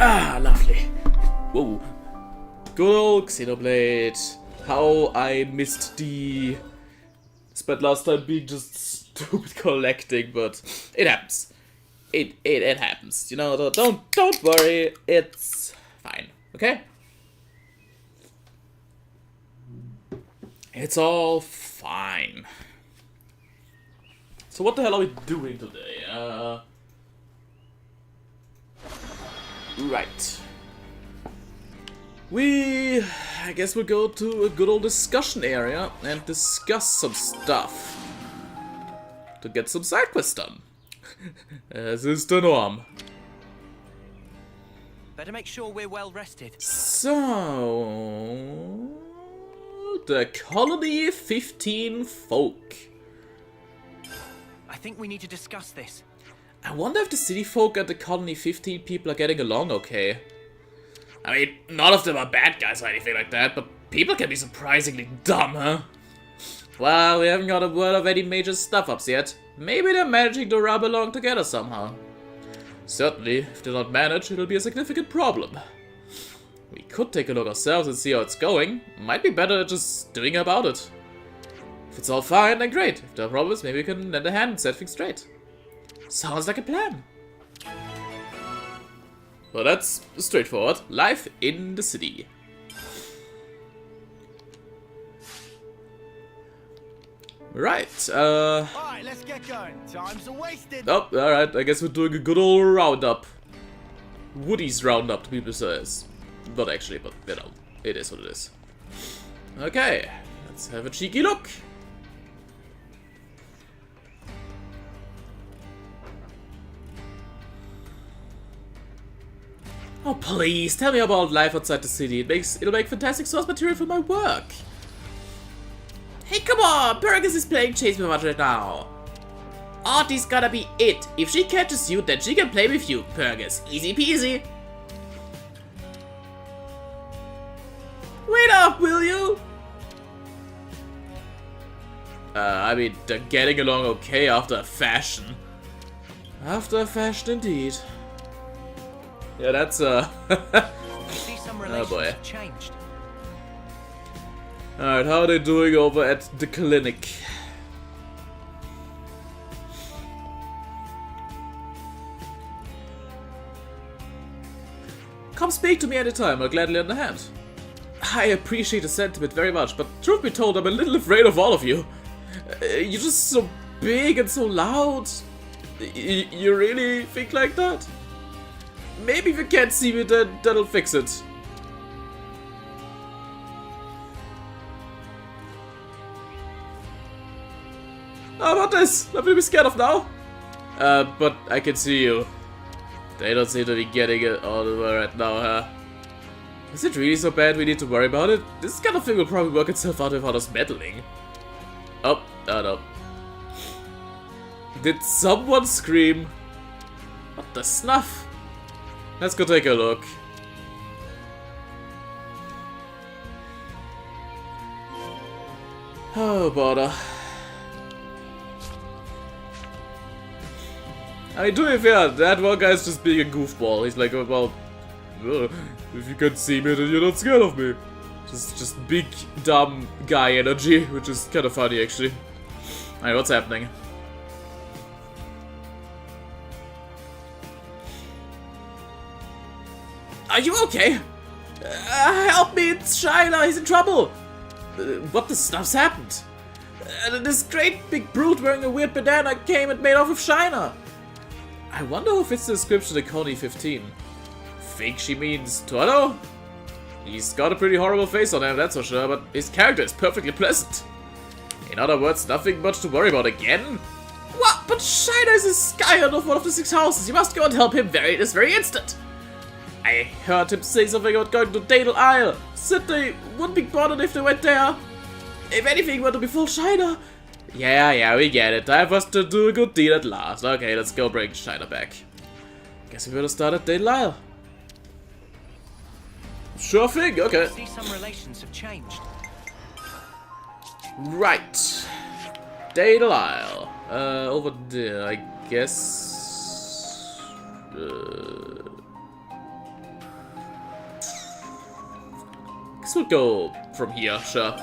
Ah, lovely. Whoa. Good old Xenoblade. How I missed the... Spent last time being just stupid collecting, but it happens. It happens. You know, don't worry. It's fine. Okay? It's all fine. So what the hell are we doing today? Right. I guess we'll go to a good old discussion area and discuss some stuff. To get some side quests done. As is the norm. Better make sure we're well rested. So... The Colony 15 folk. I think we need to discuss this. I wonder if the city folk and the Colony 15 people are getting along okay. I mean, none of them are bad guys or anything like that, but people can be surprisingly dumb, huh? Well, we haven't got a word of any major stuff-ups yet. Maybe they're managing to rub along together somehow. Certainly, if they don't manage, it'll be a significant problem. We could take a look ourselves and see how it's going. Might be better just doing about it. If it's all fine, then great. If there are problems, maybe we can lend a hand and set things straight. Sounds like a plan. Well, that's straightforward. Life in the city. Right, Alright, let's get going. Time's wasted. Oh, alright, I guess we're doing a good old roundup. Woody's roundup, to be precise. Not actually, but, you know, it is what it is. Okay, let's have a cheeky look. Oh, please, tell me about life outside the city. It'll make fantastic source material for my work. Hey, come on! Pergus is playing chase with us right now. Artie's gotta be it. If she catches you, then she can play with you, Pergus. Easy peasy. Wait up, will you? I mean, they're getting along okay after a fashion. After a fashion, indeed. Yeah, that's, You see, some relations boy. have changed. Alright, how are they doing over at the clinic? Come speak to me anytime, I'll gladly lend a hand. I appreciate the sentiment very much, but truth be told, I'm a little afraid of all of you. You're just so big and so loud. You really think like that? Maybe if you can't see me, then that'll fix it. How about this? Nothing to be scared of now. But I can see you. They don't seem to be getting it all over right now, huh? Is it really so bad we need to worry about it? This kind of thing will probably work itself out without us meddling. Oh, no. Did someone scream? What the snuff? Let's go take a look. Oh, bother. I mean, to be fair, that one guy's just being a goofball. He's like, well, if you can see me, then you're not scared of me. Just big, dumb guy energy, which is kind of funny, actually. Alright, what's happening? Are you okay? Help me, it's Shyla, he's in trouble! What the stuff's happened? This great big brute wearing a weird bandana came and made off with Shiner. I wonder who fits the description of Coney 15. Think she means Toro? He's got a pretty horrible face on him, that's for sure, but his character is perfectly pleasant. In other words, nothing much to worry about again. What? But Shiner is a scion of one of the 6 houses. You must go and help him this very instant. I heard him say something about going to Dadle Isle. Said they wouldn't be bothered if they went there. If anything were to befall Shiner. Yeah, we get it. Time for us to do a good deed at last. Okay, let's go bring Shiner back. Guess we better start at Dadle Isle. Sure thing, okay. See, some relations have changed. Right. Dadle Isle. Over there, I guess. we'll go from here, sure.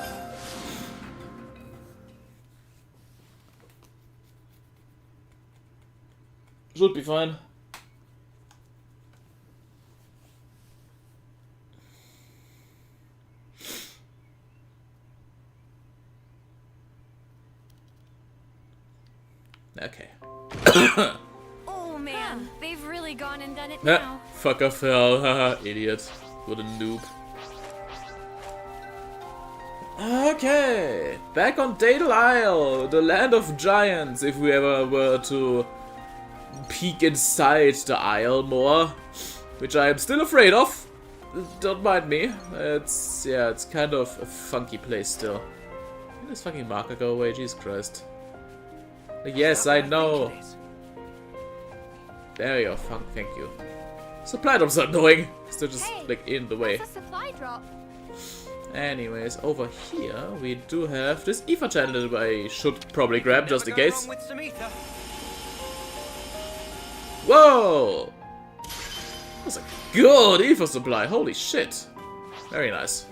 Should be fine. Okay. Oh man, they've really gone and done it Ah, now. fuck off hell, haha, idiot. What a noob. Okay, back on Daedal Isle, the land of giants, if we ever were to peek inside the isle more, which I am still afraid of. Don't mind me. It's kind of a funky place still. Where does fucking marker go away? Jesus Christ. Yes, I know. There you go. Thank you. Supply drops are annoying. They're just like in the way. What's a supply drop? Anyways, over here we do have this ether channel that I should probably grab just in case. Whoa! That's a good ether supply. Holy shit! Very nice.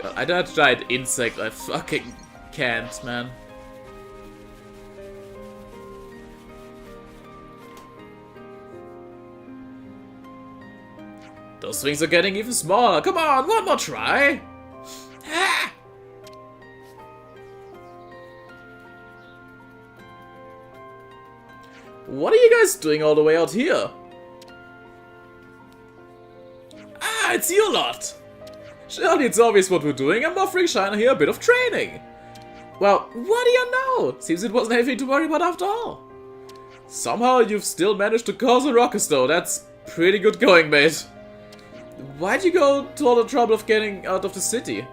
God, I that giant insect. I fucking can't, man. Those things are getting even smaller. Come on, one more try. Ah! What are you guys doing all the way out here? Ah, it's you lot. Surely it's obvious what we're doing. I'm offering Shiner here a bit of training. Well, what do you know? Seems it wasn't anything to worry about after all. Somehow you've still managed to cause a ruckus though. That's pretty good going, mate. Why'd you go to all the trouble of getting out of the city?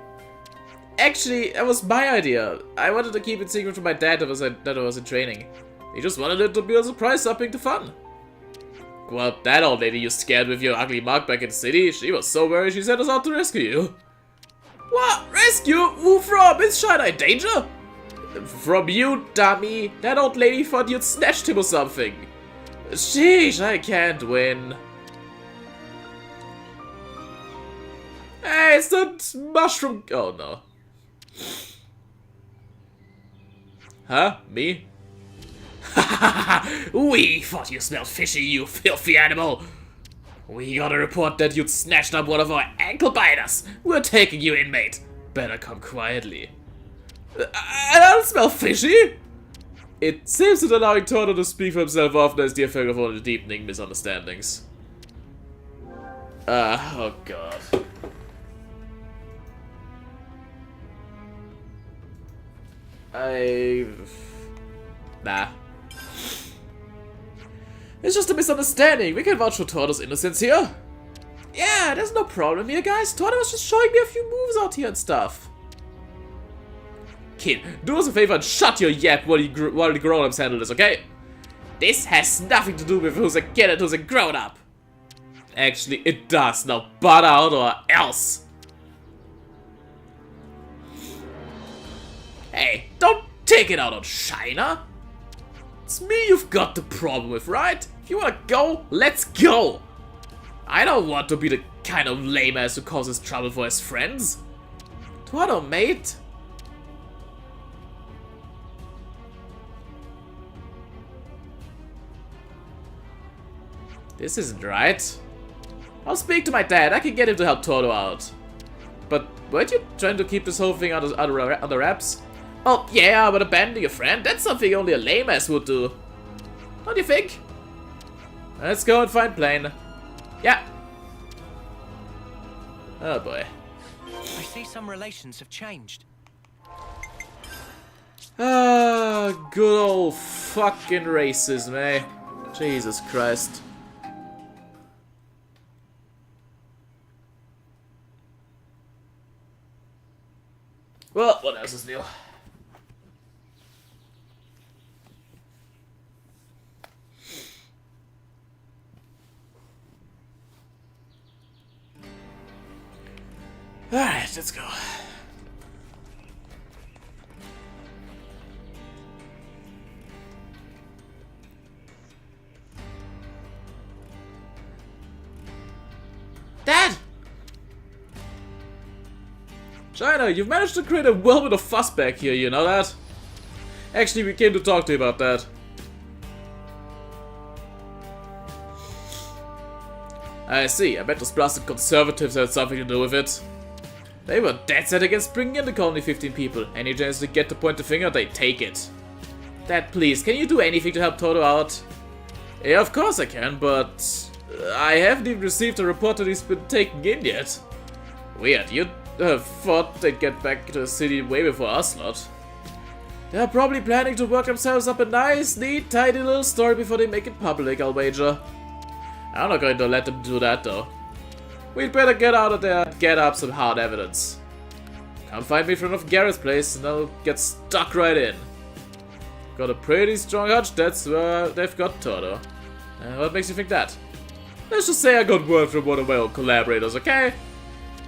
Actually, that was my idea. I wanted to keep it secret from my dad that I was in training. He just wanted it to be a surprise upping the fun. Well, that old lady you scared with your ugly mug back in the city, she was so worried she sent us out to rescue you. What? Rescue? Who from? Is Shiner in danger? From you, dummy. That old lady thought you'd snatched him or something. Sheesh, I can't win. Hey, it's that mushroom. Oh no. Huh? Me? We thought you smelled fishy, you filthy animal. We got a report that you'd snatched up one of our ankle biters. We're taking you in, mate. Better come quietly. I don't smell fishy. It seems that allowing Torno to speak for himself often has the effect of only deepening misunderstandings. Oh god. Nah. It's just a misunderstanding. We can vouch for Torno's innocence here. Yeah, there's no problem here, guys. Torno was just showing me a few moves out here and stuff. Kid, do us a favor and shut your yap while the grown-ups handle this, okay? This has nothing to do with who's a kid and who's a grown-up. Actually, it does. Now butt out or else. Hey, don't take it out on Shiner. It's me you've got the problem with, right? If you wanna go, let's go. I don't want to be the kind of lame ass who causes trouble for his friends. Torno, mate. This isn't right. I'll speak to my dad. I can get him to help Torno out. But weren't you trying to keep this whole thing under wraps? Oh, yeah, but abandoning a friend, that's something only a lame ass would do. Don't you think? Let's go and find Plane. Yeah. Oh boy. I see some relations have changed. Ah, good old fucking racism, eh? Jesus Christ. Well, what else is new? Alright, let's go. Dad! China, you've managed to create a whirlwind of fuss back here, you know that? Actually, we came to talk to you about that. I see, I bet those blasted conservatives had something to do with it. They were dead set against bringing in the colony 15 people. Any chance they get to point the finger, they take it. Dad, please, can you do anything to help Toto out? Yeah, of course I can, but I haven't even received a report that he's been taken in yet. Weird, you'd have thought they'd get back to the city way before us lot. They're probably planning to work themselves up a nice, neat, tidy little story before they make it public, I'll wager. I'm not going to let them do that though. We'd better get out of there and get up some hard evidence. Come find me in front of Garrett's place and I'll get stuck right in. Got a pretty strong hunch that's where they've got Toto. What makes you think that? Let's just say I got word from one of my old collaborators, okay?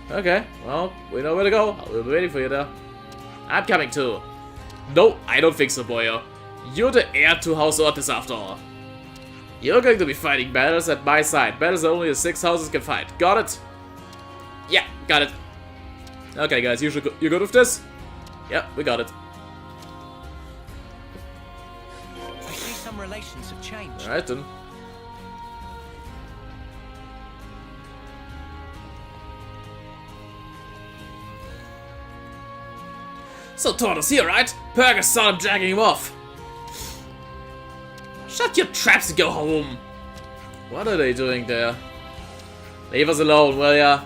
Okay, well, we know where to go. I'll be waiting for you there. I'm coming too. No, I don't think so, boyo. You're the heir to House Ortiz after all. You're going to be fighting battles at my side. Battles that only the 6 houses can fight. Got it? Yeah, got it. Okay, guys, you good with this? Yeah, we got it. I see some relations have changed. Alright then. So Torto's here, right? Pergus saw him dragging him off. Shut your traps and go home. What are they doing there? Leave us alone, will ya?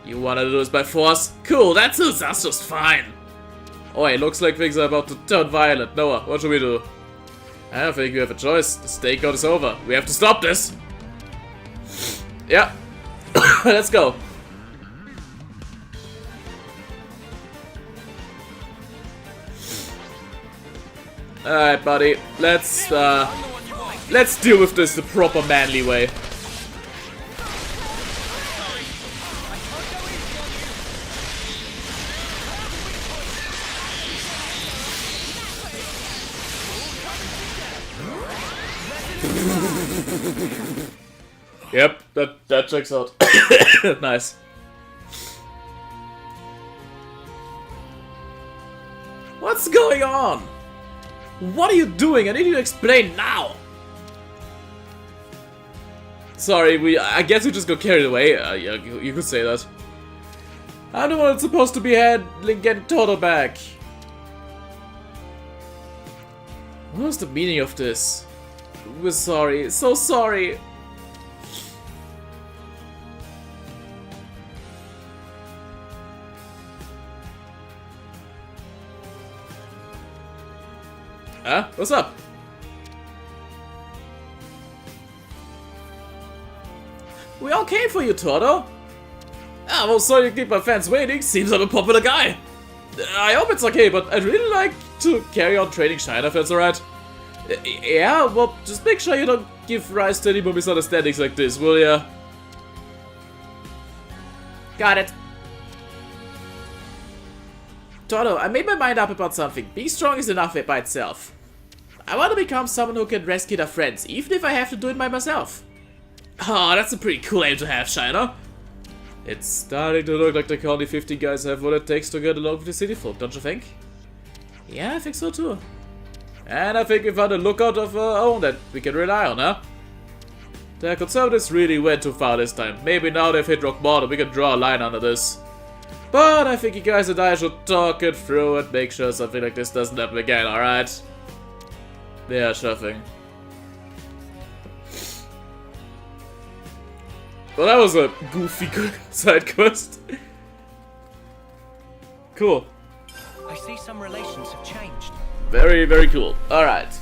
You wanna do this by force? Cool, that suits us just fine. Oh, it looks like things are about to turn violent. Noah, what should we do? I don't think we have a choice. The stakeout is over. We have to stop this. Yeah. Let's go. Alright, buddy. Let's deal with this the proper manly way. Yep, that checks out. Nice. What's going on? What are you doing? I need you to explain now. Sorry, I guess we just got carried away. Yeah, you could say that. I'm the one that's supposed to be handling getting Toto back. What was the meaning of this? We're sorry, so sorry. Huh? What's up? We all came for you, Toto. Ah, well, sorry to keep my fans waiting. Seems I'm a popular guy. I hope it's okay, but I'd really like to carry on training China if that's alright. Yeah, well, just make sure you don't give rise to any more misunderstandings like this, will ya? Got it. Toto, I made my mind up about something. Being strong is enough by itself. I want to become someone who can rescue their friends, even if I have to do it by myself. Oh, that's a pretty cool aim to have, China. It's starting to look like the Colony 50 guys have what it takes to get along with the city folk, don't you think? Yeah, I think so too. And I think we found a lookout of our own that we can rely on, huh? The conservatives really went too far this time. Maybe now they've hit rock bottom, we can draw a line under this. But I think you guys and I should talk it through and make sure something like this doesn't happen again, alright? Yeah, sure thing. Well, that was a goofy side quest. Cool. I see some relations have changed. Very, very cool. Alright.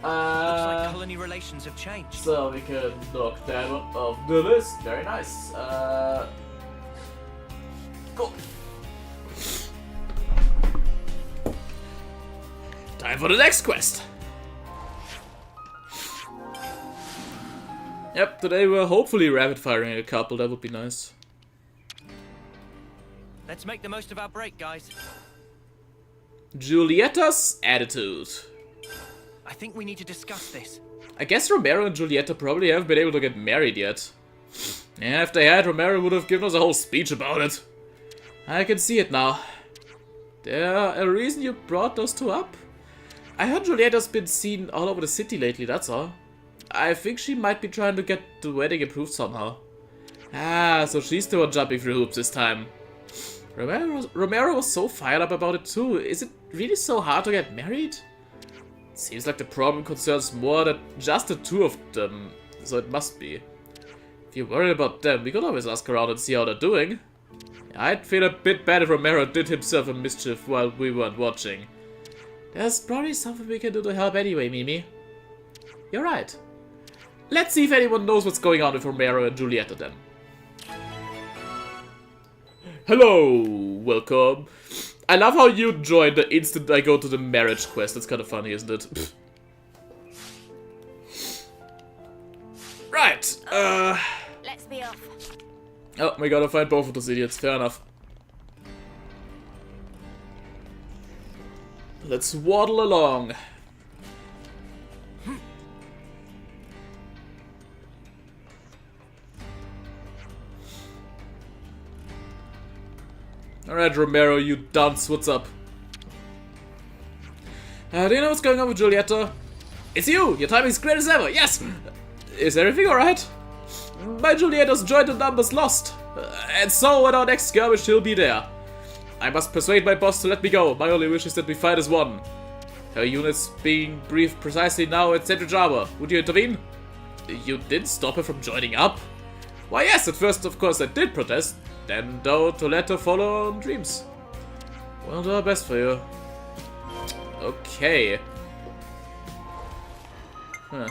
Looks like colony relations have changed. So we can knock that one off the list. Very nice. Cool. Time for the next quest. Yep, today we're hopefully rapid firing a couple. That would be nice. Let's make the most of our break, guys. Joulietta's attitude. I think we need to discuss this. I guess Romero and Joulietta probably haven't been able to get married yet. Yeah, if they had, Romero would have given us a whole speech about it. I can see it now. There a reason you brought those two up? I heard Joulietta's been seen all over the city lately, that's all. I think she might be trying to get the wedding approved somehow. Ah, so she's the one jumping through hoops this time. Romero was so fired up about it too. Is it really so hard to get married? It seems like the problem concerns more than just the two of them, so it must be. If you're worried about them, we could always ask around and see how they're doing. I'd feel a bit bad if Romero did himself a mischief while we weren't watching. There's probably something we can do to help anyway, Mimi. You're right. Let's see if anyone knows what's going on with Romero and Joulietta then. Hello, welcome. I love how you join the instant I go to the marriage quest. That's kind of funny, isn't it? Right, Let's be off. oh, we gotta find both of those idiots. Fair enough. Let's waddle along. Alright, Romero, you dunce, what's up? Do you know what's going on with Joulietta? It's you! Your timing's great as ever, yes! Is everything alright? My Joulietta's joined the numbers lost. And so at our next skirmish she'll be there. I must persuade my boss to let me go. My only wish is that we fight as one. Her unit's being briefed precisely now at Central Java. Would you intervene? You didn't stop her from joining up? Why yes, at first of course I did protest. Then though to let her follow on dreams. We'll do our best for you. Okay. Huh.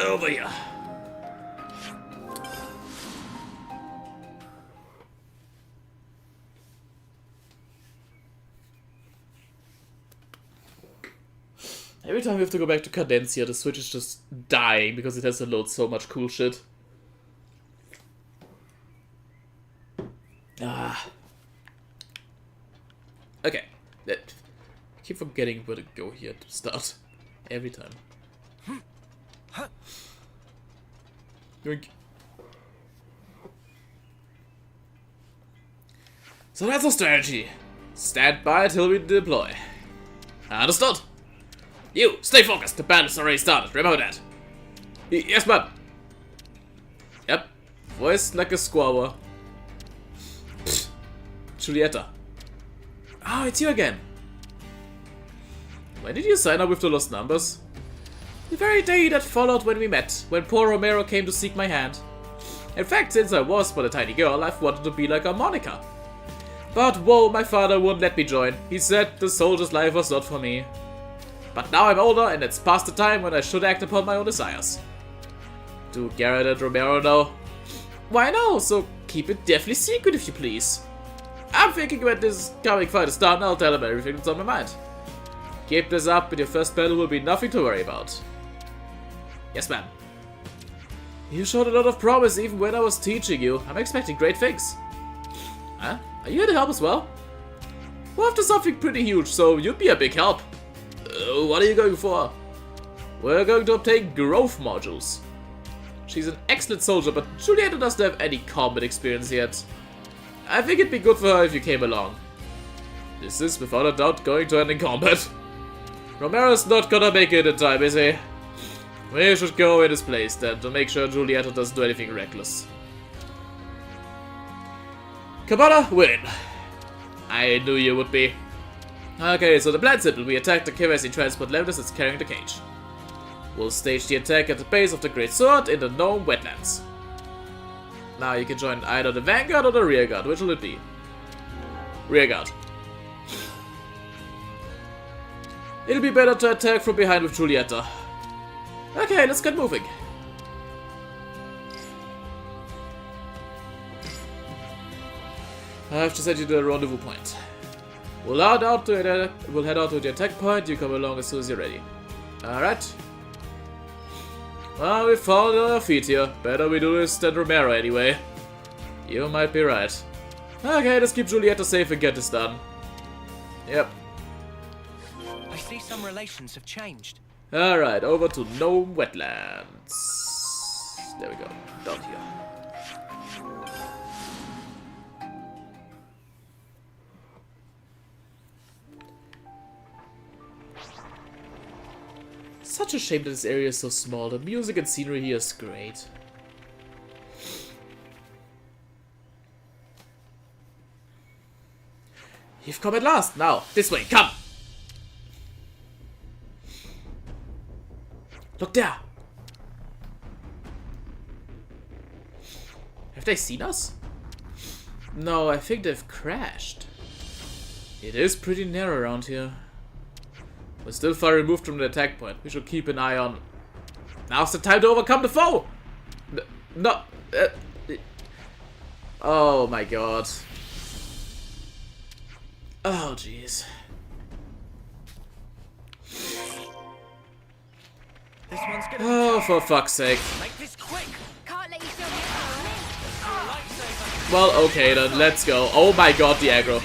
Over here. Every time we have to go back to Cadencia, the Switch is just dying because it has to load so much cool shit. Ah. Okay. I keep forgetting where to go here to start. Every time. Yoink. So that's our strategy. Stand by till we deploy. Understood. You, stay focused. The battle's already started. Remember that. Yes, ma'am. Yep. Voice like a squawer. Joulietta. Oh, it's you again. When did you sign up with the lost numbers? The very day that followed when we met, when poor Romero came to seek my hand. In fact, since I was but a tiny girl, I've wanted to be like our Monica. But whoa, my father wouldn't let me join. He said the soldier's life was not for me. But now I'm older and it's past the time when I should act upon my own desires. Do Garrett and Romero know? Why no, so keep it deathly secret if you please. I'm thinking when this coming fight is done, I'll tell them everything that's on my mind. Keep this up and your first battle will be nothing to worry about. Yes, ma'am. You showed a lot of promise even when I was teaching you. I'm expecting great things. Huh? Are you here to help as well? We're after something pretty huge, so you'd be a big help. What are you going for? We're going to obtain growth modules. She's an excellent soldier, but Joulietta doesn't have any combat experience yet. I think it'd be good for her if you came along. This is without a doubt going to end in combat. Romero's not gonna make it in time, is he? We should go in his place then, to make sure Joulietta doesn't do anything reckless. Kabbalah, win. I knew you would be. Okay, so the plan's simple. We attack the KYC transport Levis that's carrying the cage. We'll stage the attack at the base of the Great Sword in the Gnome Wetlands. Now you can join either the Vanguard or the Rearguard. Which will it be? Rearguard. It'll be better to attack from behind with Joulietta. Okay, let's get moving. I have to send you to the rendezvous point. We'll head out to the attack point. You come along as soon as you're ready. Alright. Well, we found our feet here. Better we do this than Romero anyway. You might be right. Okay, let's keep Joulietta safe and get this done. Yep. I see some relations have changed. Alright, over to Gnome Wetlands. There we go. Down here. Such a shame that this area is so small. The music and scenery here is great. You've come at last. Now, this way, come! Look there! Have they seen us? No, I think they've crashed. It is pretty narrow around here. We're still far removed from the attack point. We should keep an eye on... Now's the time to overcome the foe! No... oh my god. Oh jeez. This one's gonna Oh, for fuck's sake. make this quick. Can't let you show me Well, okay then, let's go. Oh my god, the aggro.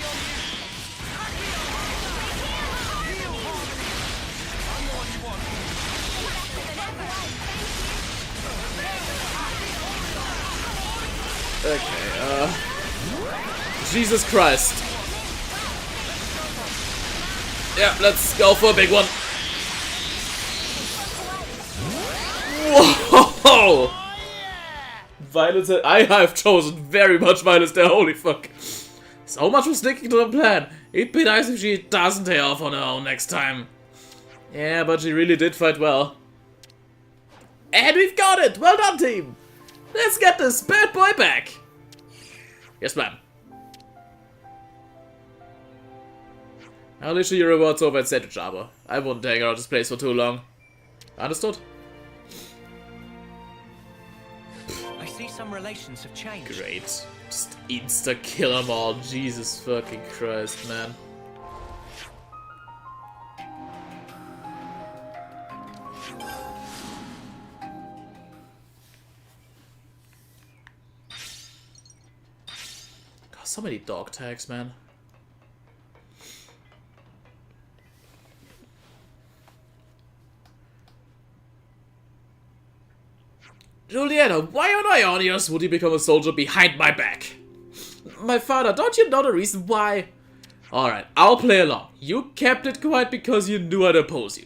Okay, Jesus Christ. Yeah, let's go for a big one. Whoa! Violence. I have chosen very much violence there, holy fuck. So much for sticking to the plan. It'd be nice if she doesn't tear off on her own next time. Yeah, but she really did fight well. And we've got it! Well done, team! Let's get this bad boy back! Yes, ma'am. I'll issue your rewards over at Sandwich Arbor. I won't hang around this place for too long. Understood? I see some relations have changed. Great. Just insta-kill them all. Jesus fucking Christ, man. God, so many dog tags, man. Joulietta, why on Ionios would you become a soldier behind my back? My father, don't you know the reason why? Alright, I'll play along. You kept it quiet because you knew I'd oppose you.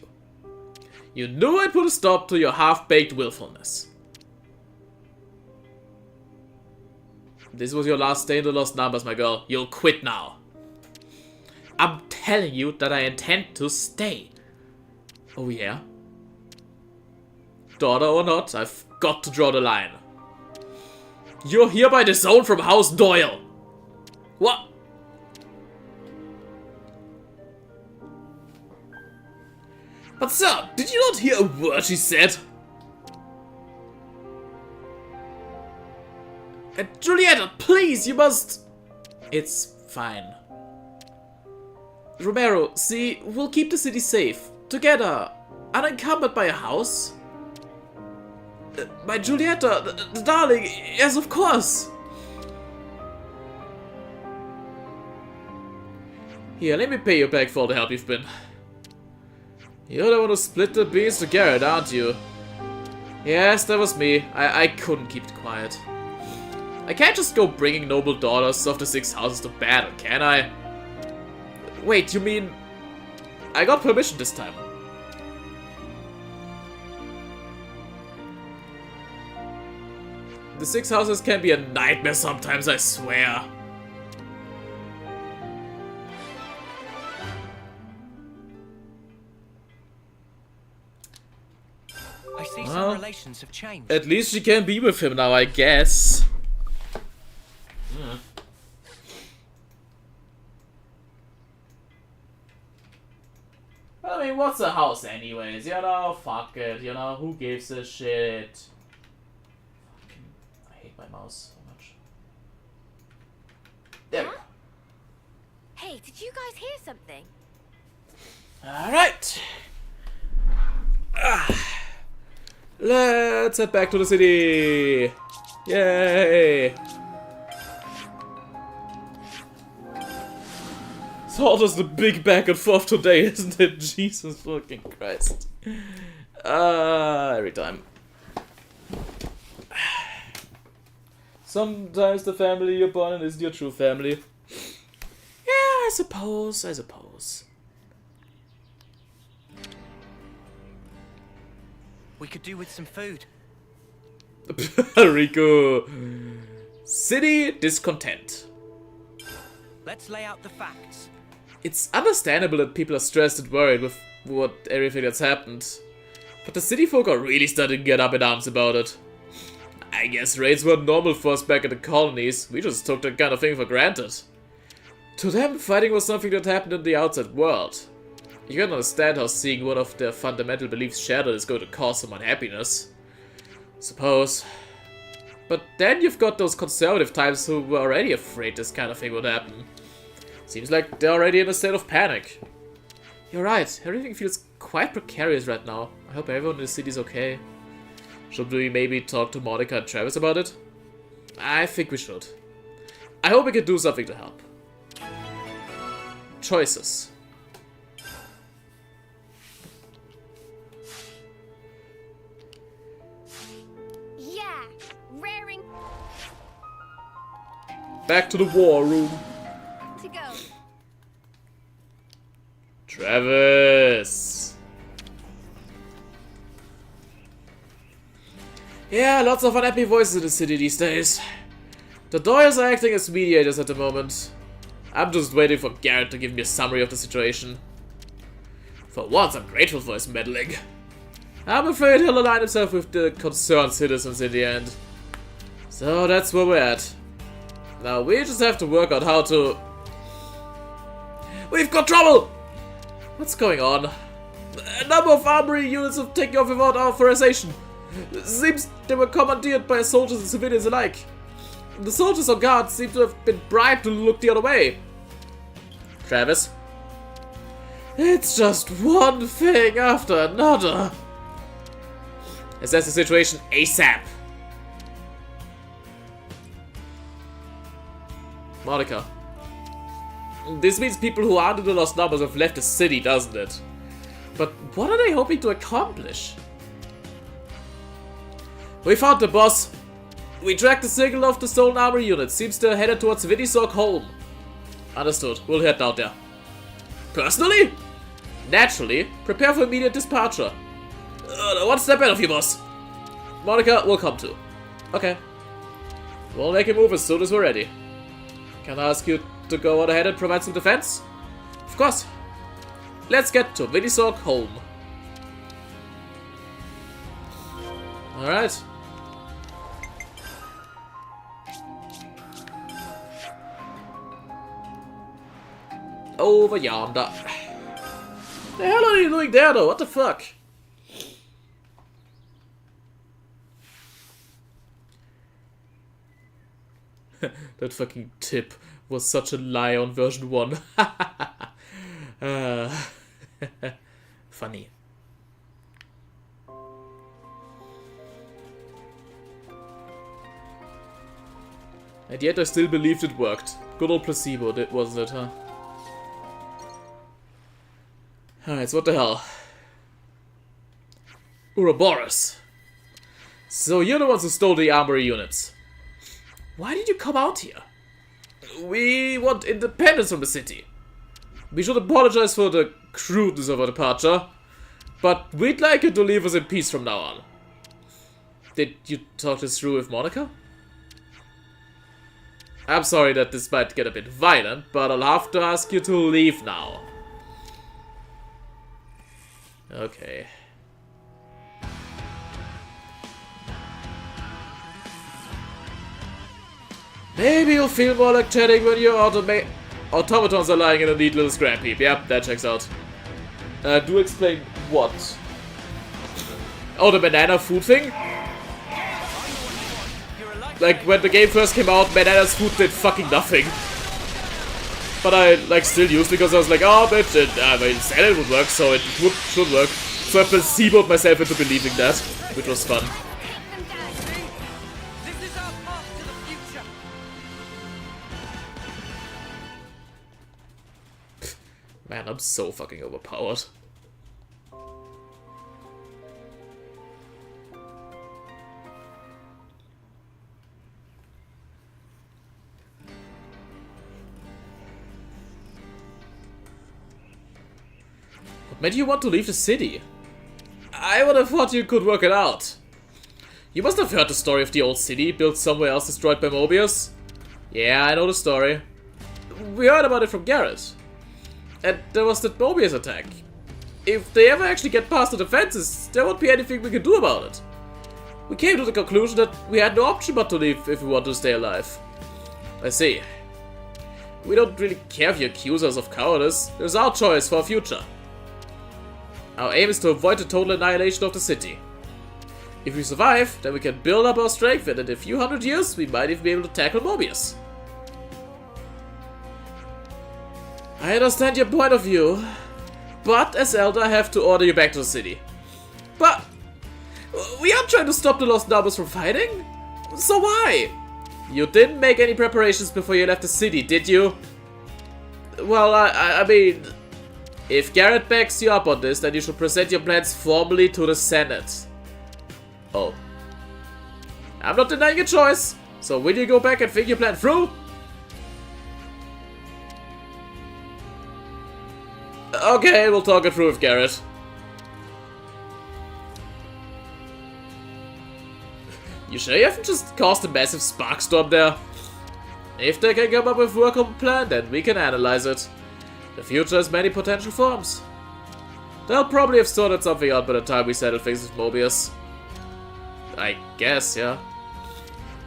You knew I'd put a stop to your half-baked willfulness. This was your last day in the Lost Numbers, my girl. You'll quit now. I'm telling you that I intend to stay. Oh yeah? Daughter or not, I've got to draw the line. You're hereby disowned from House Doyle. What? But sir, did you not hear a word she said? Joulietta, please, you must... It's fine. Romero, see, we'll keep the city safe. Together. Unencumbered by a house. My Joulietta, the darling, yes, of course. Here, let me pay you back for all the help you've been. You're the one who split the beans to Garrett, aren't you? Yes, that was me. I couldn't keep it quiet. I can't just go bringing noble daughters of the 6 houses to battle, can I? Wait, you mean... I got permission this time. The 6 houses can be a nightmare sometimes, I swear. I see some relations have changed. At least she can be with him now, I guess. I mean, what's a house anyways? You know, fuck it. You know, who gives a shit? I hate my mouse so much. There we go. Hey, did you guys hear something? Alright. Let's head back to the city. Yay. It's all just a big back and forth today, isn't it? Jesus fucking Christ. Every time. Sometimes the family you're born in isn't your true family. Yeah, I suppose. We could do with some food. Rico. City discontent. Let's lay out the facts. It's understandable that people are stressed and worried with everything that's happened. But the city folk are really starting to get up in arms about it. I guess raids were normal for us back in the colonies. We just took that kind of thing for granted. To them, fighting was something that happened in the outside world. You can understand how seeing one of their fundamental beliefs shattered is going to cause some unhappiness. Suppose. But then you've got those conservative types who were already afraid this kind of thing would happen. Seems like they're already in a state of panic. You're right, everything feels quite precarious right now. I hope everyone in the city's okay. Should we maybe talk to Monica and Travis about it? I think we should. I hope we can do something to help. Choices. Yeah, raring Back to the war room. to go. Travis. Yeah, lots of unhappy voices in the city these days. The Doyers are acting as mediators at the moment. I'm just waiting for Garrett to give me a summary of the situation. For once, I'm grateful for his meddling. I'm afraid he'll align himself with the concerned citizens in the end. So that's where we're at. Now we just have to work out how to... We've got trouble! What's going on? A number of armory units have taken off without authorization. Seems they were commandeered by soldiers and civilians alike. The soldiers or guards seem to have been bribed to look the other way. Travis? It's just one thing after another. Assess the situation ASAP. Monica. This means people who aren't in the lost numbers have left the city, doesn't it? But what are they hoping to accomplish? We found the boss. We tracked the signal of the stolen armory unit. Seems they're headed towards Vinnysorg home. Understood. We'll head down there. Personally? Naturally. Prepare for immediate departure. One step ahead of you, boss. Monica will come too. Okay. We'll make a move as soon as we're ready. Can I ask you to go on ahead and provide some defense? Of course. Let's get to Vinnysorg home. Alright. Over yonder. The hell are you doing there though? What the fuck? That fucking tip was such a lie on version 1. Funny. And yet I still believed it worked. Good old placebo, wasn't it, huh? Alright, so what the hell? Ouroboros. So you're the ones who stole the armory units. Why did you come out here? We want independence from the city. We should apologize for the crudeness of our departure, but we'd like you to leave us in peace from now on. Did you talk this through with Monica? I'm sorry that this might get a bit violent, but I'll have to ask you to leave now. Okay. Maybe you'll feel more like chatting when your automatons are lying in a neat little scrap heap. Yep, that checks out. Do explain what? Oh, the banana food thing? Like, when the game first came out, Banana's food did fucking nothing. But I, like, still used it because I was like, oh, bitch, I mean, said it would work, so it should work. So I placeboed myself into believing that, which was fun. This is our path to the future. Man, I'm so fucking overpowered. What made you want to leave the city? I would have thought you could work it out. You must have heard the story of the old city built somewhere else destroyed by Mobius. Yeah, I know the story. We heard about it from Garrett. And there was that Mobius attack. If they ever actually get past the defenses, there won't be anything we can do about it. We came to the conclusion that we had no option but to leave if we want to stay alive. I see. We don't really care if you accuse us of cowardice. It was our choice for our future. Our aim is to avoid the total annihilation of the city. If we survive, then we can build up our strength, and in a few hundred years, we might even be able to tackle Mobius. I understand your point of view, but as Elder, I have to order you back to the city. But we aren't trying to stop the lost numbers from fighting, so why? You didn't make any preparations before you left the city, did you? Well, I mean, if Garrett backs you up on this, then you should present your plans formally to the Senate. Oh. I'm not denying your choice, so will you go back and think your plan through? Okay, we'll talk it through with Garrett. You sure you haven't just caused a massive spark storm there? If they can come up with a workable plan, then we can analyze it. The future has many potential forms. They'll probably have sorted something out by the time we settle things with Mobius. I guess, yeah.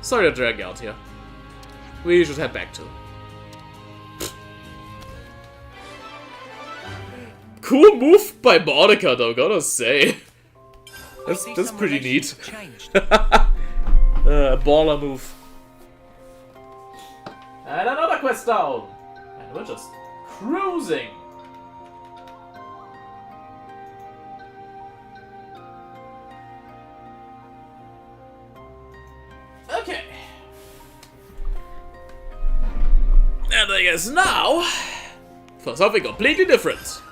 Sorry to drag you out here. We should head back too. Cool move by Monica though, gotta say. That's pretty neat. Baller move. And another quest down. And we're just cruising. Okay. And I guess now for something completely different.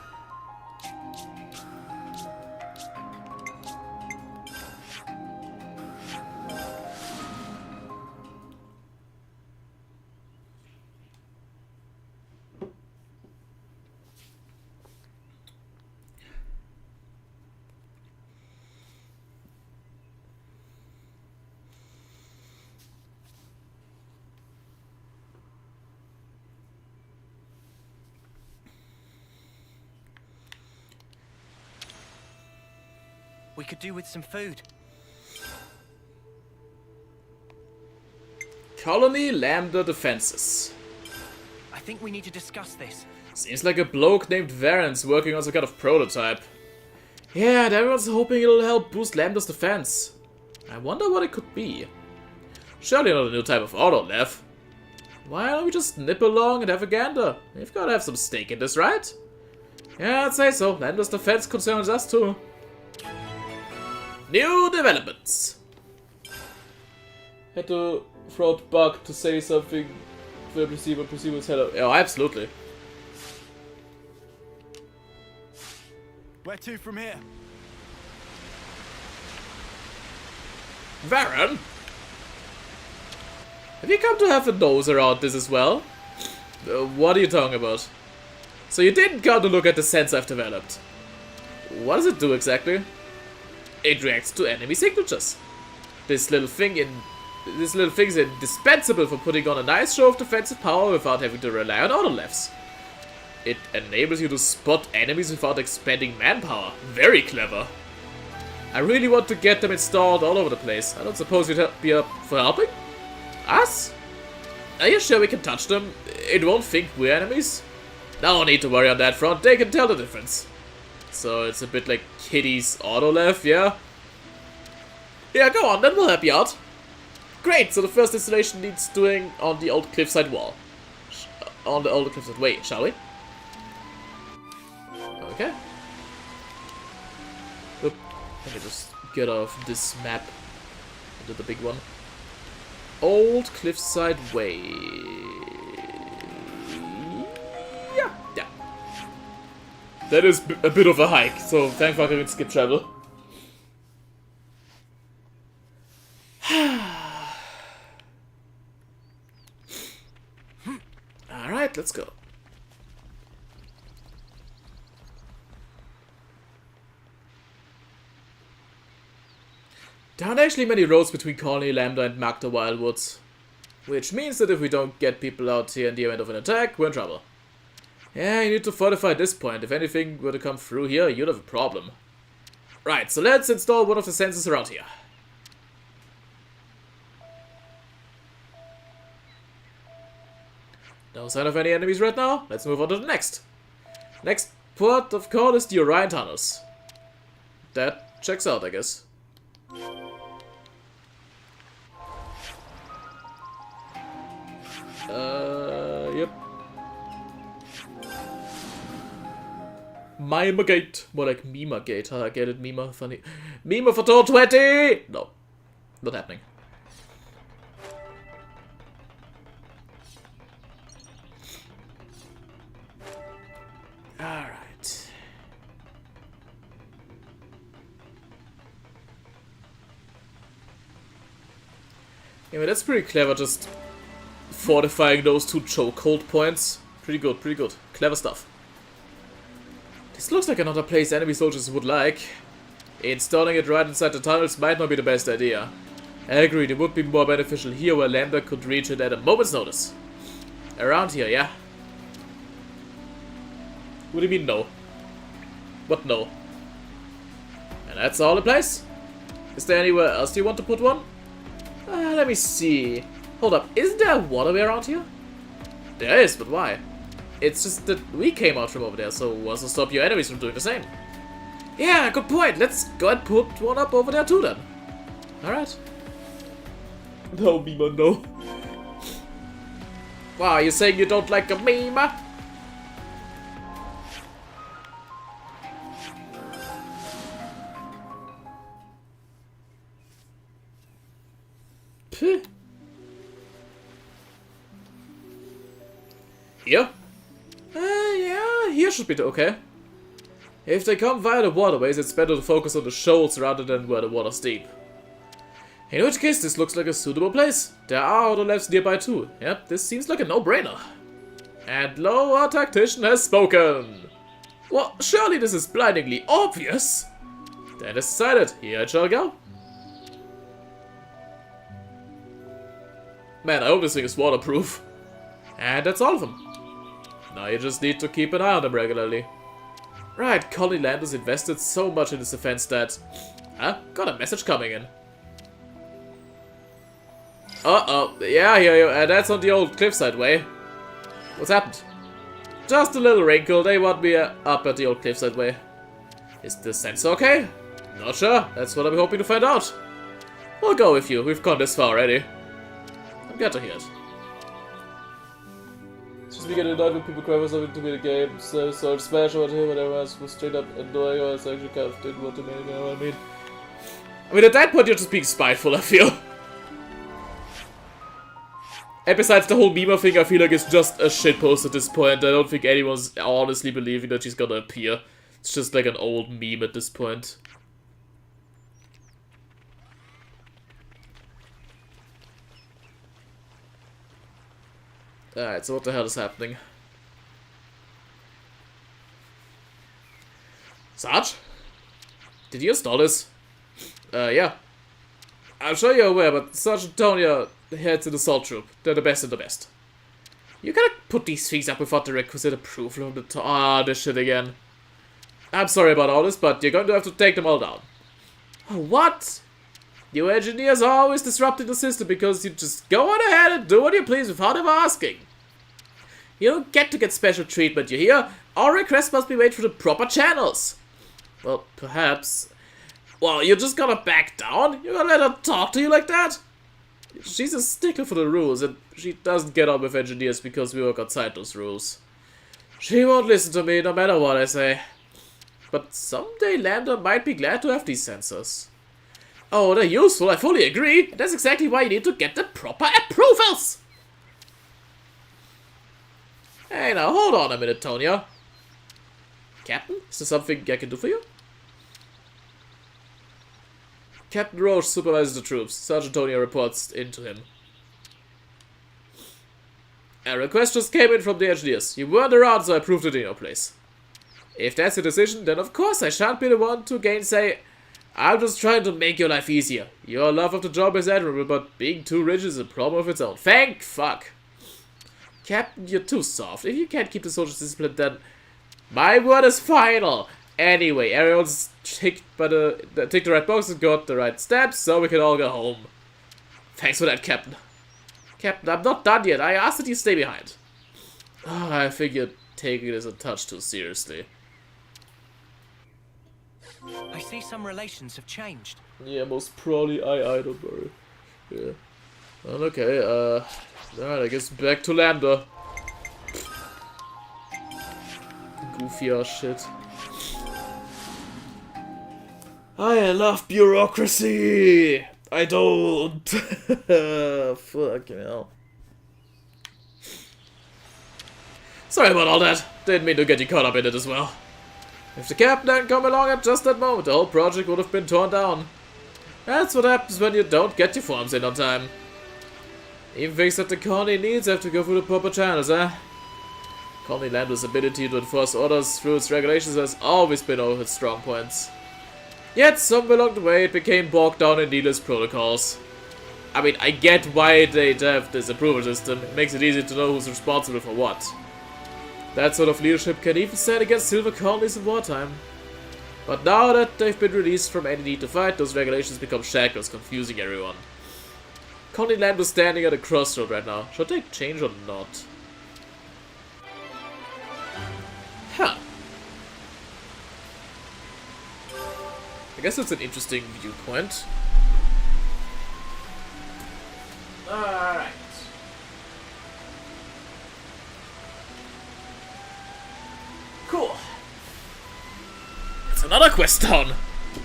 We could do with some food. Colony Lambda defenses. I think we need to discuss this. Seems like a bloke named Varen's working on some kind of prototype. Yeah, and everyone's hoping it'll help boost Lambda's defense. I wonder what it could be. Surely not a new type of auto-lev. Why don't we just nip along and have a gander? We've gotta have some stake in this, right? Yeah, I'd say so. Lambda's defense concerns us too. New developments. Had to throw out bug to say something for the perceiver was hello. Oh, absolutely. Where to from here? Varen? Have you come to have a nose around this as well? What are you talking about? So you didn't come to look at the sensor I've developed. What does it do exactly? It reacts to enemy signatures. This little thing is indispensable for putting on a nice show of defensive power without having to rely on auto-levs. It enables you to spot enemies without expending manpower. Very clever. I really want to get them installed all over the place. I don't suppose you'd be up for helping? Us? Are you sure we can touch them? It won't think we're enemies? No need to worry on that front, they can tell the difference. So it's a bit like Kitty's auto-lev, yeah? Yeah, go on, then we'll help you out. Great, so the first installation needs doing on the old cliffside wall. On the old cliffside way, shall we? Okay. Oop. Let me just get off this map into the big one. Old cliffside way. Yeah. That is a bit of a hike, so thank fuck I can skip travel. Alright, let's go. There aren't actually many roads between Colony, Lambda, and Magda Wildwoods. Which means that if we don't get people out here in the event of an attack, we're in trouble. Yeah, you need to fortify this point. If anything were to come through here, you'd have a problem. Right, so let's install one of the sensors around here. No sign of any enemies right now. Let's move on to the next. Next port of call is the Orion Tunnels. That checks out, I guess. Yep. Mima Gate. More like Mima Gate. I get it, Mima. Funny. Mima for tour 20! No. Not happening. Alright. Yeah, but that's pretty clever, just fortifying those two chokehold points. Pretty good, pretty good. Clever stuff. This looks like another place enemy soldiers would like. Installing it right inside the tunnels might not be the best idea. I agree, it would be more beneficial here where Lambda could reach it at a moment's notice. Around here, yeah? What do you mean no? What no? And that's all in place? Is there anywhere else you want to put one? Let me see. Hold up, isn't there a waterway around here? There is, but why? It's just that we came out from over there, so what's to stop your enemies from doing the same? Yeah, good point. Let's go and put one up over there too then. Alright. No, Mima, no. Wow, you saying you don't like a Mima? Puh. Here? Yeah, here should be okay. If they come via the waterways, it's better to focus on the shoals rather than where the water's deep. In which case, this looks like a suitable place. There are auto labs nearby too. Yep, this seems like a no-brainer. And lo, our tactician has spoken. Well, surely this is blindingly obvious. Then it's decided. Here it shall go. Man, I hope this thing is waterproof. And that's all of them. Now you just need to keep an eye on them regularly. Right, Colony Land has invested so much in this defense that... Huh? Got a message coming in. Uh-oh. Yeah, that's on the old cliffside way. What's happened? Just a little wrinkle. They want me up at the old cliffside way. Is the sensor okay? Not sure. That's what I'm hoping to find out. We'll go with you. We've gone this far already. I'm glad to hear it. Just get annoyed when people cry for something to be the game, so smash or whatever else was straight up annoying, or it's actually kind of didn't want to make, you know what I mean? I mean, at that point you're just being spiteful, I feel. And besides the whole Mima thing, I feel like it's just a shitpost at this point. I don't think anyone's honestly believing that she's gonna appear. It's just like an old meme at this point. Alright, so what the hell is happening? Sarge? Did you install this? Yeah. I'm sure you're aware, but Sergeant Tonya heads in the assault troop. They're the best of the best. You gotta put these things up without the requisite approval from the this shit again. I'm sorry about all this, but you're going to have to take them all down. What? You engineers are always disrupting the system because you just go on ahead and do what you please without ever asking. You don't get to get special treatment, you hear? All requests must be made through the proper channels. Well, perhaps... Well, you're just gonna back down? You're gonna let her talk to you like that? She's a stickler for the rules, and she doesn't get on with engineers because we work outside those rules. She won't listen to me no matter what I say. But someday Lambda might be glad to have these sensors. Oh, they're useful, I fully agree. That's exactly why you need to get the proper approvals. Hey, now hold on a minute, Tonya. Captain, is there something I can do for you? Captain Roche supervises the troops. Sergeant Tonia reports into him. A request just came in from the engineers. You weren't around, so I proved it in your place. If that's your decision, then of course I shan't be the one to gainsay. I'm just trying to make your life easier. Your love of the job is admirable, but being too rigid is a problem of its own. Thank fuck. Captain, you're too soft. If you can't keep the social discipline, then my word is final. Anyway, everyone's ticked the right box and got the right steps, so we can all go home. Thanks for that, Captain. Captain, I'm not done yet. I asked that you stay behind. Oh, I think you're taking this a touch too seriously. I see some relations have changed. Yeah, most probably I don't worry. Yeah. Well, okay, alright, I guess back to Lambda. Goofy ass shit. I love bureaucracy! I don't! Fucking hell. Sorry about all that. Didn't mean to get you caught up in it as well. If the captain hadn't come along at just that moment, the whole project would have been torn down. That's what happens when you don't get your forms in on time. Even things that the colony needs have to go through the proper channels, eh? Colony Lambda's ability to enforce orders through its regulations has always been one of its strong points. Yet, somewhere along the way, it became bogged down in needless protocols. I mean, I get why they have this approval system. It makes it easy to know who's responsible for what. That sort of leadership can even stand against silver colonies in wartime. But now that they've been released from any need to fight, those regulations become shackles, confusing everyone. Colony Land is standing at a crossroad right now. Should they change or not? Huh. I guess that's an interesting viewpoint. Alright. Cool. It's another quest town.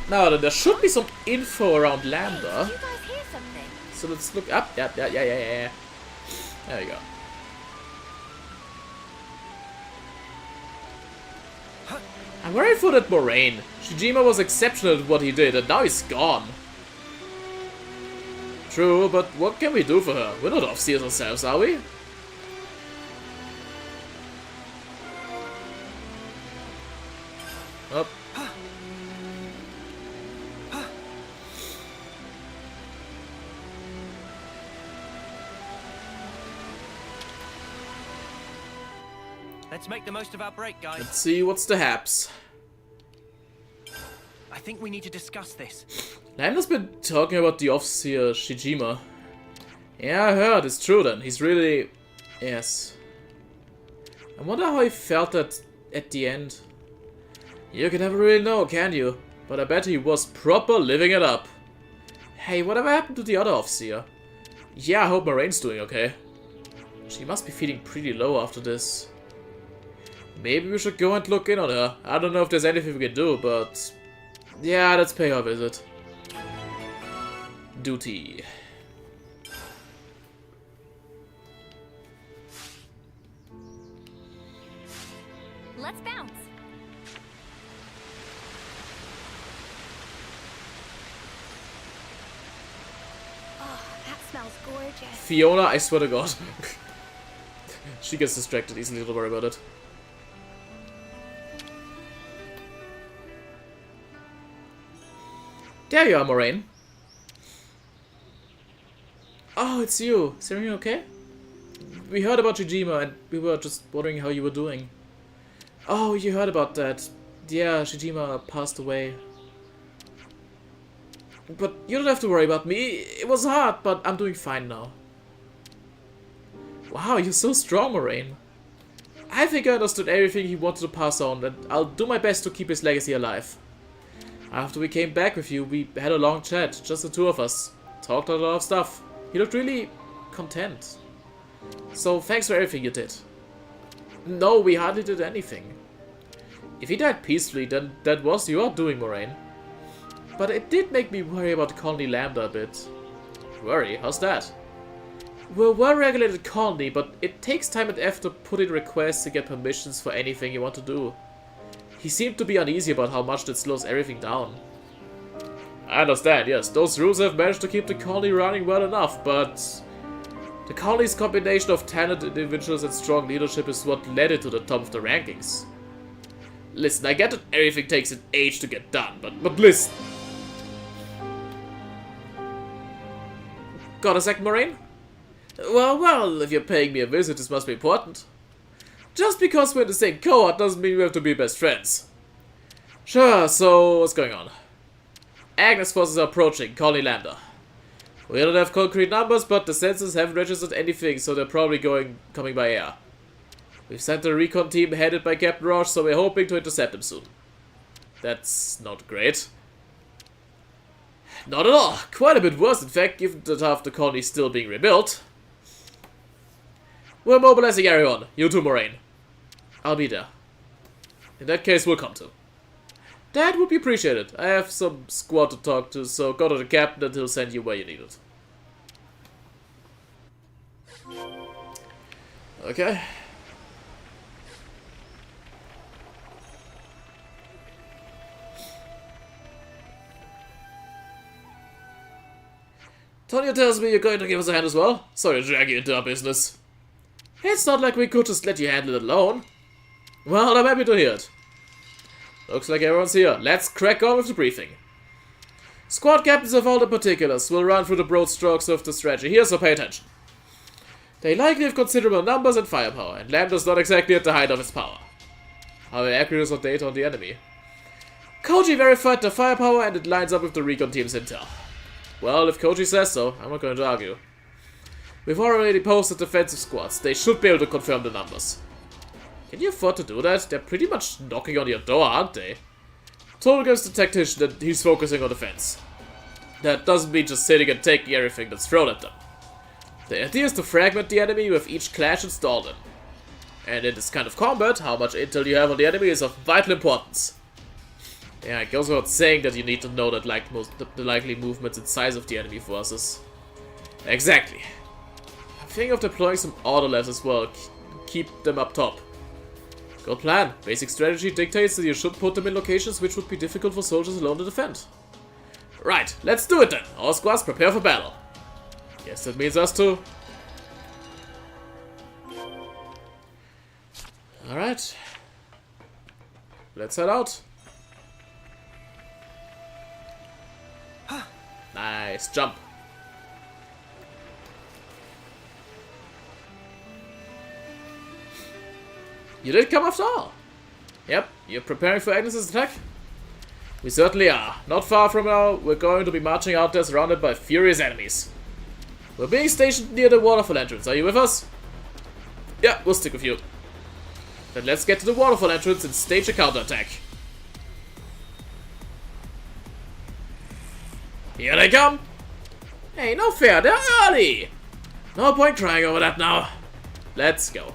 Now then, there should be some info around Lambda. Did you guys hear something? So let's look up. Yeah. There you go. I'm worried for that Moraine. Shijima was exceptional at what he did, and now he's gone. True, but what can we do for her? We're not off-seers ourselves, are we? Oh. Let's make the most of our break, guys. Let's see what's the haps. I think we need to discuss this. Lambda's been talking about the Overseer Shijima. Yeah, I heard. It's true then. He's really... Yes. I wonder how he felt at the end. You can never really know, can you? But I bet he was proper living it up. Hey, whatever happened to the other Overseer? Yeah, I hope Moraine's doing okay. She must be feeling pretty low after this. Maybe we should go and look in on her. I don't know if there's anything we can do, but... Yeah, let's pay her a visit. Duty. Let's bounce. Oh, that smells gorgeous. Fiona, I swear to God. She gets distracted easily, don't worry about it. There you are, Moraine. Oh, it's you. Is everything okay? We heard about Shijima and we were just wondering how you were doing. Oh, you heard about that. Yeah, Shijima passed away. But you don't have to worry about me. It was hard, but I'm doing fine now. Wow, you're so strong, Moraine. I think I understood everything he wanted to pass on, and I'll do my best to keep his legacy alive. After we came back with you, we had a long chat, just the two of us. Talked a lot of stuff. He looked really content. So thanks for everything you did. No, we hardly did anything. If he died peacefully, then that was your doing, Moraine. But it did make me worry about Colony Lambda a bit. Worry? How's that? We're a well-regulated colony, but it takes time and effort to put in requests to get permissions for anything you want to do. He seemed to be uneasy about how much that slows everything down. I understand, yes, those rules have managed to keep the colony running well enough, but the colony's combination of talented individuals and strong leadership is what led it to the top of the rankings. Listen, I get that everything takes an age to get done, but listen. Got a second, Moraine? Well, if you're paying me a visit, this must be important. Just because we're in the same cohort doesn't mean we have to be best friends. Sure, so what's going on? Agnes forces are approaching, Colony Lambda. We don't have concrete numbers, but the sensors haven't registered anything, so they're probably coming by air. We've sent a recon team headed by Captain Roche, so we're hoping to intercept them soon. That's not great. Not at all. Quite a bit worse, in fact, given that half the colony is still being rebuilt. We're mobilizing everyone. You too, Moraine. I'll be there. In that case, we'll come too. That would be appreciated. I have some squad to talk to, so go to the captain and he'll send you where you need it. Okay. Tonya tells me you're going to give us a hand as well. Sorry to drag you into our business. It's not like we could just let you handle it alone. Well, I'm happy to hear it. Looks like everyone's here. Let's crack on with the briefing. Squad captains of all the particulars will run through the broad strokes of the strategy here, so pay attention. They likely have considerable numbers and firepower, and Lambda's not exactly at the height of its power. How accurate is our data on the enemy? Koji verified the firepower and it lines up with the recon team's intel. Well, if Koji says so, I'm not going to argue. We've already posted defensive squads. They should be able to confirm the numbers. Can you afford to do that? They're pretty much knocking on your door, aren't they? Total gives the tactician that he's focusing on defense. That doesn't mean just sitting and taking everything that's thrown at them. The idea is to fragment the enemy with each clash installed in. And in this kind of combat, how much intel you have on the enemy is of vital importance. Yeah, it goes without saying that you need to know that the likely movements and size of the enemy forces. Exactly. I'm thinking of deploying some auto labs as well. Keep them up top. Good plan. Basic strategy dictates that you should put them in locations which would be difficult for soldiers alone to defend. Right, let's do it then. All squads prepare for battle. Yes, that means us too. Alright. Let's head out. Nice jump. You did come after all. Yep, you're preparing for Agnes's attack? We certainly are. Not far from now, we're going to be marching out there surrounded by furious enemies. We're being stationed near the waterfall entrance. Are you with us? Yeah, we'll stick with you. Then let's get to the waterfall entrance and stage a counterattack. Here they come! Hey, no fair, they're early! No point crying over that now. Let's go.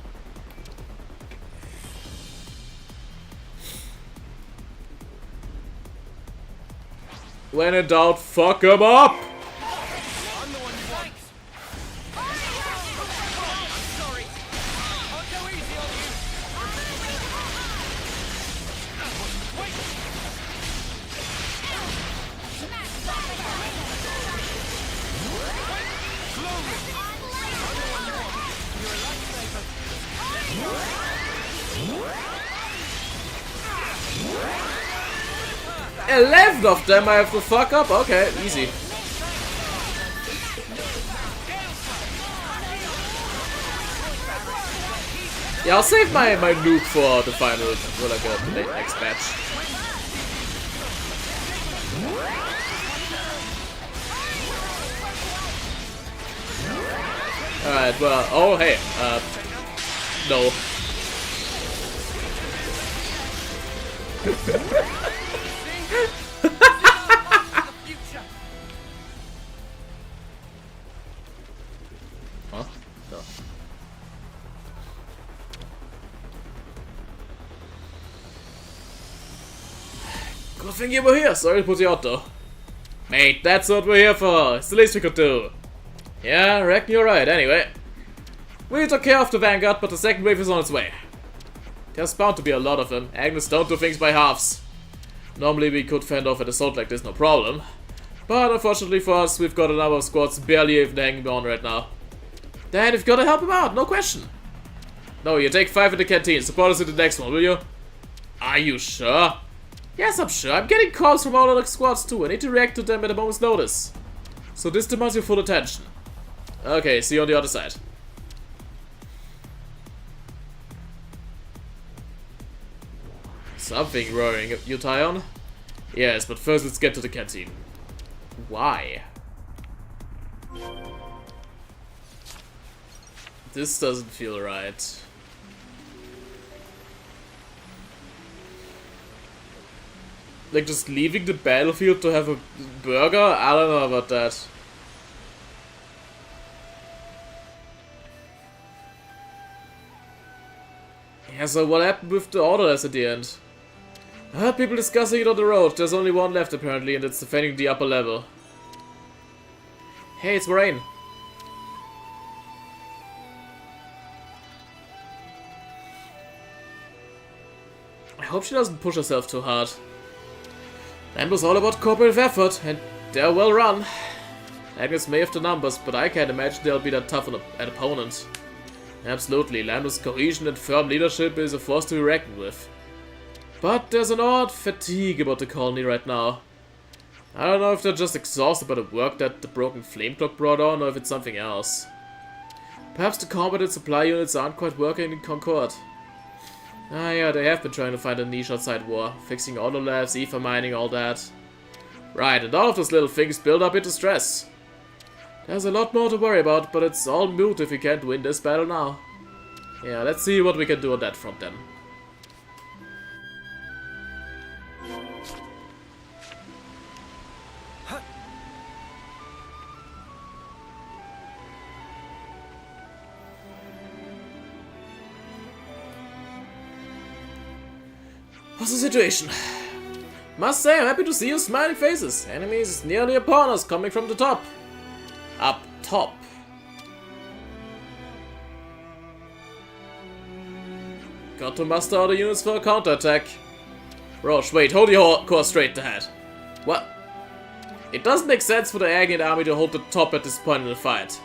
When in doubt, fuck 'em up! I'm the one you want. I'm sorry. I'll go easy on you. Wait. Slowly. I'm the one you want. You're a lifesaver. 11 of them I have to fuck up? Okay, easy. Yeah, I'll save my nuke for the final, for like the next match. Alright, well, oh hey, no. Huh? No. Good thing you were here. Sorry to put you out though. Mate, that's what we're here for. It's the least we could do. Yeah, I reckon you're right. Anyway, we took care of the Vanguard, but the second wave is on its way. There's bound to be a lot of them. Agnes don't do things by halves. Normally we could fend off an assault like this, no problem. But unfortunately for us, we've got a number of squads barely even hanging on right now. Then you've got to help him out, no question. No, you take 5 in the canteen. Support us in the next one, will you? Are you sure? Yes, I'm sure. I'm getting calls from all other squads too. I need to react to them at a moment's notice. So this demands your full attention. Okay, see you on the other side. Something roaring. You tie on? Yes, but first let's get to the canteen. Why? This doesn't feel right. Like just leaving the battlefield to have a burger? I don't know about that. Yeah, so what happened with the orders at the end? I heard people discussing it on the road. There's only one left apparently, and it's defending the upper level. Hey, it's Moraine. I hope she doesn't push herself too hard. Lambda's all about cooperative effort, and they're well run. Agnes may have the numbers, but I can't imagine they'll be that tough an opponent. Absolutely, Lambda's cohesion and firm leadership is a force to be reckoned with. But there's an odd fatigue about the colony right now. I don't know if they're just exhausted by the work that the broken flame clock brought on, or if it's something else. Perhaps the combat supply units aren't quite working in Concord. Ah yeah, they have been trying to find a niche outside war, fixing auto labs, ether mining, all that. Right, and all of those little things build up into stress. There's a lot more to worry about, but it's all moot if we can't win this battle now. Yeah, let's see what we can do on that front then. What's the situation? Must say, I'm happy to see your smiling faces. Enemies nearly upon us, coming from the top. Up top. Got to muster all the units for a counterattack. Roche, wait, hold your course straight ahead. What? It doesn't make sense for the Agate army to hold the top at this point in the fight.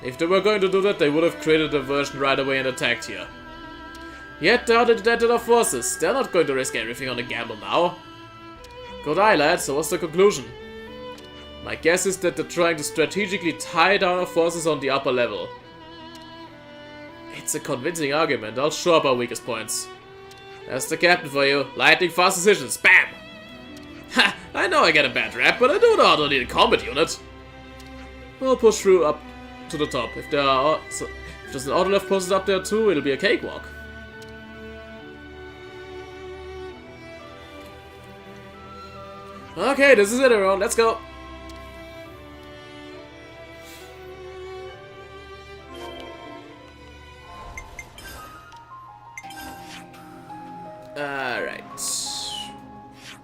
If they were going to do that, they would have created a diversion right away and attacked here. Yet they are the dead of forces. They're not going to risk everything on a gamble now. Good eye, lad. So what's the conclusion? My guess is that they're trying to strategically tie down our forces on the upper level. It's a convincing argument. I'll show up our weakest points. That's the captain for you. Lightning fast decisions. Bam! Ha! I know I get a bad rap, but I do know how to lead a combat unit. We'll push through up to the top. If there's an auto left posted up there too, it'll be a cakewalk. Okay, this is it, everyone. Let's go. Alright.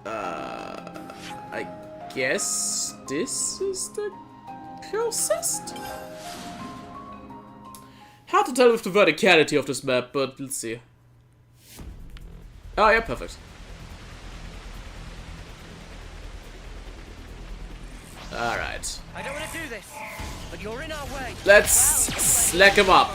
I guess this is the closest? Hard to tell with the verticality of this map, but let's see. Oh, yeah, perfect. Alright. I don't want to do this, but you're in our way. Let's slack him up.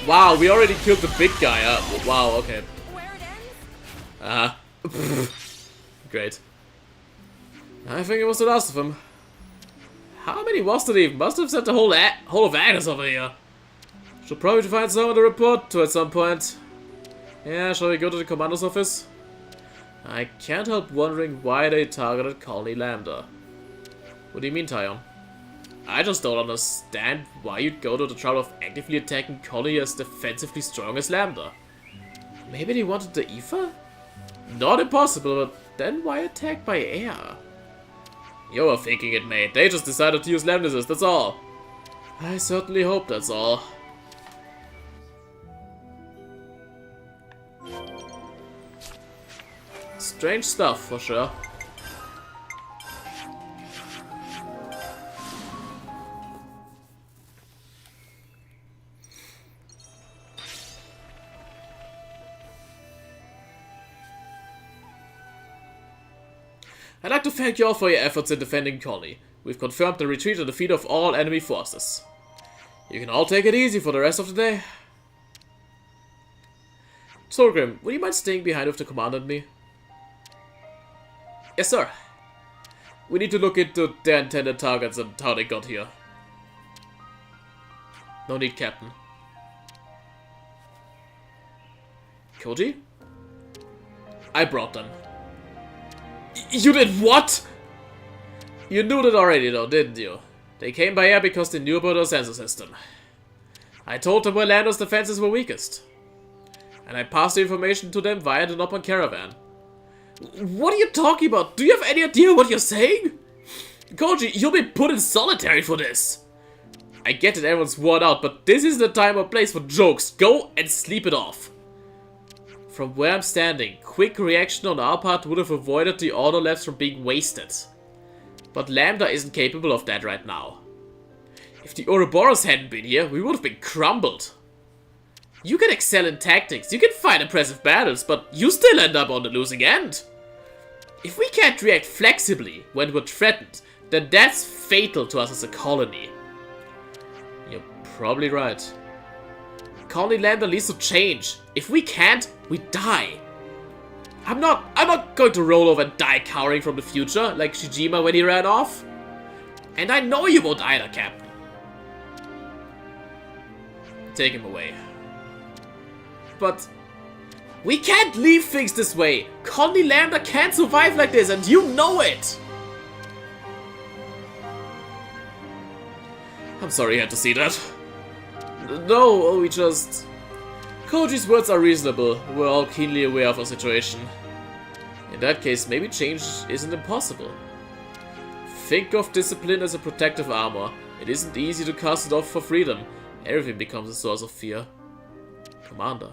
Wow, we already killed the big guy. Wow, okay. Great. I think it was the last of them. How many was it even? Must have sent the whole of Agnes over here. Should probably find someone to report to at some point. Yeah, shall we go to the commander's office? I can't help wondering why they targeted Colony Lambda. What do you mean, Tyon? I just don't understand why you'd go to the trouble of actively attacking Colony as defensively strong as Lambda. Maybe they wanted the ether? Not impossible, but then why attack by air? You were thinking it, mate. They just decided to use Lambdas, that's all. I certainly hope that's all. Strange stuff, for sure. I'd like to thank you all for your efforts in defending Colony. We've confirmed the retreat and defeat of all enemy forces. You can all take it easy for the rest of the day. Solgrim, would you mind staying behind with the commander and me? Yes, sir. We need to look into their intended targets and how they got here. No need, Captain. Koji? I brought them. You did what? You knew that already though, didn't you? They came by air because they knew about our sensor system. I told them where Lando's defenses were weakest. And I passed the information to them via the Nopon caravan. What are you talking about? Do you have any idea what you're saying? Koji, you'll be put in solitary for this. I get that everyone's worn out, but this isn't the time or place for jokes. Go and sleep it off. From where I'm standing, quick reaction on our part would have avoided the auto labs from being wasted. But Lambda isn't capable of that right now. If the Ouroboros hadn't been here, we would have been crumbled. You can excel in tactics, you can fight impressive battles, but you still end up on the losing end. If we can't react flexibly when we're threatened, then that's fatal to us as a colony. You're probably right. Colony Lambda needs to change. If we can't, we die. I'm not going to roll over and die cowering from the future, like Shijima when he ran off. And I know you won't either, Captain. Take him away. But we can't leave things this way. Colony Lambda can't survive like this, and you know it. I'm sorry you had to see that. No, we just... Koji's words are reasonable. We're all keenly aware of our situation. In that case, maybe change isn't impossible. Think of discipline as a protective armor. It isn't easy to cast it off for freedom. Everything becomes a source of fear. Commander.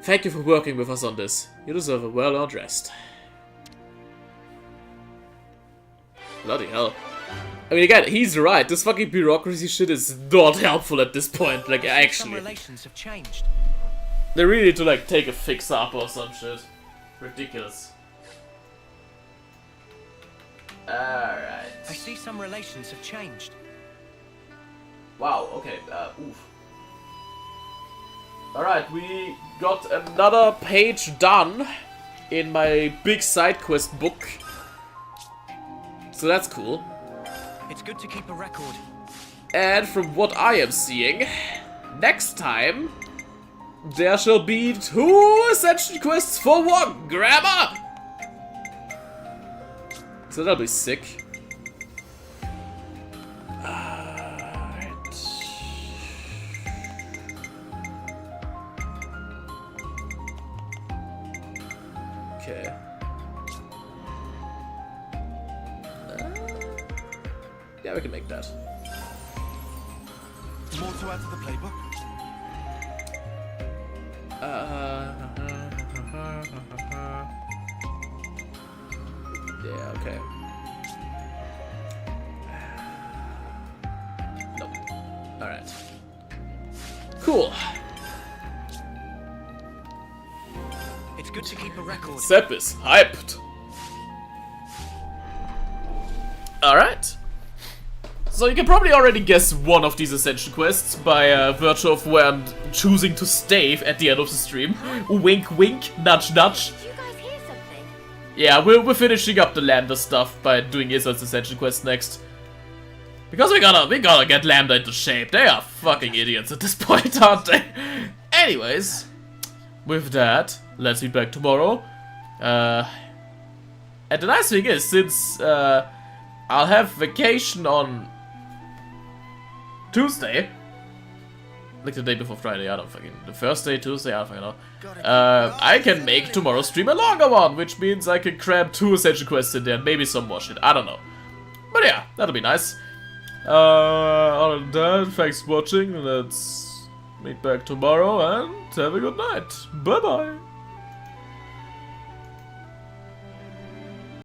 Thank you for working with us on this. You deserve a well-earned rest. Bloody hell. I mean, again, he's right. This fucking bureaucracy shit is not helpful at this point. Like, actually. Some relations have changed. They really need to, like, take a fix up or some shit. Ridiculous. Alright. I see some relations have changed. Wow, okay, oof. Alright, we got another page done in my big side quest book. So that's cool. It's good to keep a record. And from what I am seeing, next time there shall be 2 ascension quests for 1 grammar. So that'll be sick. Alright. Okay. Yeah, we can make that. More to add to the playbook? Yeah, okay. Nope. Alright. Cool. It's good to keep a record. Sepp is hyped. Alright. So you can probably already guess one of these ascension quests by virtue of where I'm choosing to stay at the end of the stream. Wink wink, nudge nudge. Did you guys hear something? Yeah, we're finishing up the Lambda stuff by doing Isol's ascension quest next. Because we gotta get Lambda into shape. They are fucking idiots at this point, aren't they? Anyways, with that, let's be back tomorrow. And the nice thing is, since I'll have vacation on Tuesday, like the day before Friday, I don't fucking... The first day, Tuesday, I don't fucking know. I can make tomorrow's stream a longer one, which means I can cram 2 ascension quests in there and maybe some more shit. I don't know. But yeah, that'll be nice. Other than that, thanks for watching. Let's meet back tomorrow and have a good night. Bye-bye.